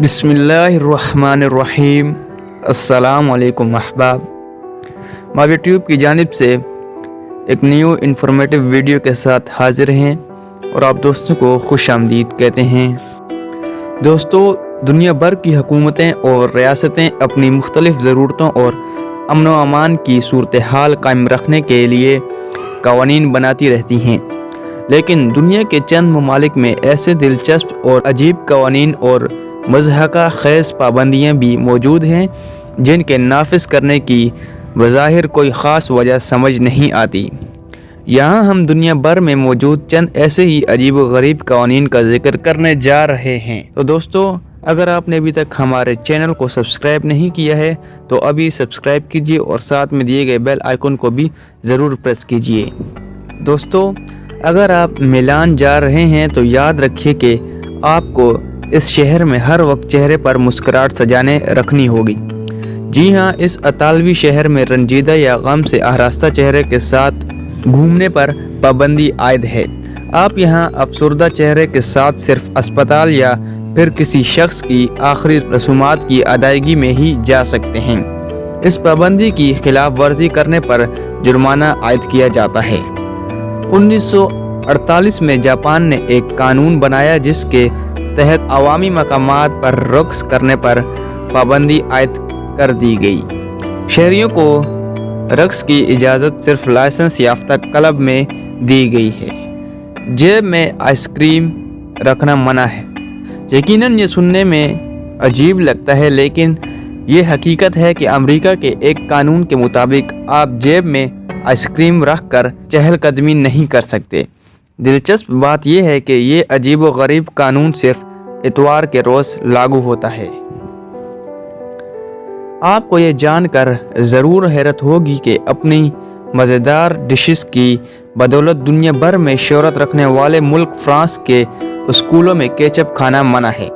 बिस्मिल्लाहिर्रहमानिर्रहीम। अस्सलाम वालेकुम अहबाब। माविया ट्यूब की जानिब से एक न्यू इन्फॉर्मेटिव वीडियो के साथ हाजिर हैं और आप दोस्तों को खुश आमदीद कहते हैं। दोस्तों, दुनिया भर की हुकूमतें और रियासतें अपनी मुख्तलिफ ज़रूरतों और अमन व अमान की सूरत हाल कायम रखने के लिए कवानीन बनाती रहती हैं, लेकिन दुनिया के चंद ममालिक में ऐसे दिलचस्प और अजीब कवानीन और मज़हका ख़ेज़ पाबंदियाँ भी मौजूद हैं जिनके नाफिज करने की बज़ाहिर कोई ख़ास वजह समझ नहीं आती। यहाँ हम दुनिया भर में मौजूद चंद ऐसे ही अजीब व गरीब कवानीन का जिक्र करने जा रहे हैं। तो दोस्तों, अगर आपने अभी तक हमारे चैनल को सब्सक्राइब नहीं किया है तो अभी सब्सक्राइब कीजिए और साथ में दिए गए बेल आइकन को भी ज़रूर प्रेस कीजिए। दोस्तों, अगर आप मिलान जा रहे हैं तो याद रखिए कि आपको इस शहर में हर वक्त चेहरे पर मुस्कुराहट सजाने रखनी होगी। जी हाँ, इस अतालवी शहर में रंजीदा या गम से आरास्ता चेहरे के साथ घूमने पर पाबंदी आयद है। आप यहाँ अफसरदा चेहरे के साथ सिर्फ अस्पताल या फिर किसी शख्स की आखिरी रसूमात की अदायगी में ही जा सकते हैं। इस पाबंदी की खिलाफ वर्जी करने पर जुर्माना आयद किया जाता है। 1948 में जापान ने एक कानून बनाया जिसके तहत अवामी मकामात पर रक्स करने पर पाबंदी आयद कर दी गई। शहरियों को रक्स की इजाज़त सिर्फ लाइसेंस याफ्ता क्लब में दी गई है। जेब में आइसक्रीम रखना मना है। यकीनन ये सुनने में अजीब लगता है, लेकिन ये हकीकत है कि अमेरिका के एक कानून के मुताबिक आप जेब में आइसक्रीम रख कर चहलकदमी नहीं कर सकते। दिलचस्प बात यह है कि ये अजीब व गरीब कानून सिर्फ इतवार के रोज़ लागू होता है। आपको ये जानकर ज़रूर हैरत होगी कि अपनी मज़ेदार डिशेस की बदौलत दुनिया भर में शोहरत रखने वाले मुल्क फ्रांस के स्कूलों में केचप खाना मना है।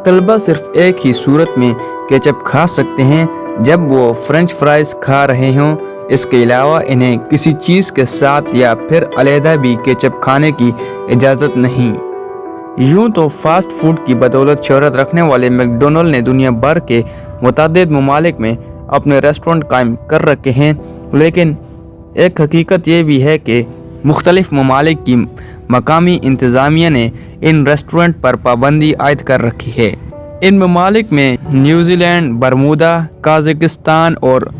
तलबा सिर्फ एक ही सूरत में केचप खा सकते हैं, जब वो फ्रेंच फ्राइज़ खा रहे हों। इसके अलावा इन्हें किसी चीज़ के साथ या फिर अलहदा भी केचप खाने की इजाज़त नहीं। यूँ तो फास्ट फूड की बदौलत शोहरत रखने वाले मैकडोनल्ड ने दुनिया भर के मुतअद्दिद ममालिक में अपने रेस्टोरेंट कायम कर रखे हैं, लेकिन एक हकीकत ये भी है कि मुख्तलिफ ममालिक की मकामी इंतज़ामिया ने इन रेस्टोरेंट पर पाबंदी आयद कर रखी है। इन ममालिक में न्यूजीलैंड, बरमूदा, कजाकिस्तान और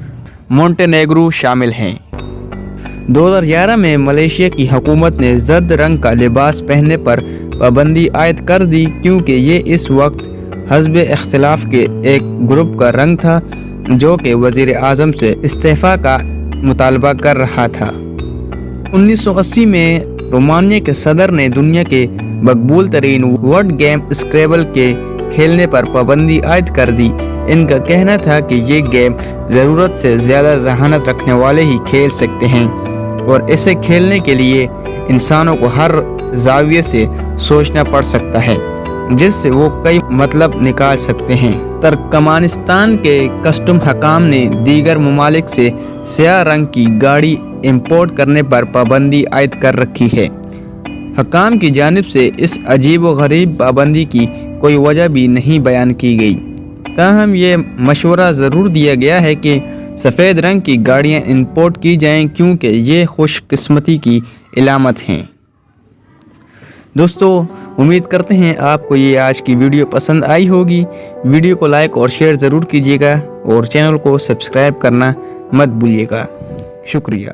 मोंटेनेग्रो शामिल हैं। 2011 में मलेशिया की हुकूमत ने जर्द रंग का लिबास पहनने पर पाबंदी आयद कर दी, क्योंकि ये इस वक्त हज़ब इख्तिलाफ के एक ग्रुप का रंग था जो कि वज़ीर आज़म से इस्तीफ़ा का मुतालबा कर रहा था। 1980 में रोमानिया के सदर ने दुनिया के मकबूल तरीन वर्ड गेम स्क्रैबल के खेलने पर पाबंदी आयद कर दी। इनका कहना था कि ये गेम ज़रूरत से ज़्यादा जहानत रखने वाले ही खेल सकते हैं और इसे खेलने के लिए इंसानों को हर जाविये से सोचना पड़ सकता है, जिससे वो कई मतलब निकाल सकते हैं। तुर्कमेनिस्तान के कस्टम हकाम ने दीगर ममालिक से स्याह रंग की गाड़ी इंपोर्ट करने पर पाबंदी आयद कर रखी है। हकाम की जानिब से इस अजीब व गरीब पाबंदी की कोई वजह भी नहीं बयान की गई। ताहम ये मशवरा ज़रूर दिया गया है कि सफ़ेद रंग की गाड़ियाँ इंपोर्ट की जाएं, क्योंकि ये खुशकिस्मती की इलामत हैं। दोस्तों, उम्मीद करते हैं आपको ये आज की वीडियो पसंद आई होगी। वीडियो को लाइक और शेयर ज़रूर कीजिएगा और चैनल को सब्सक्राइब करना मत भूलिएगा। शुक्रिया।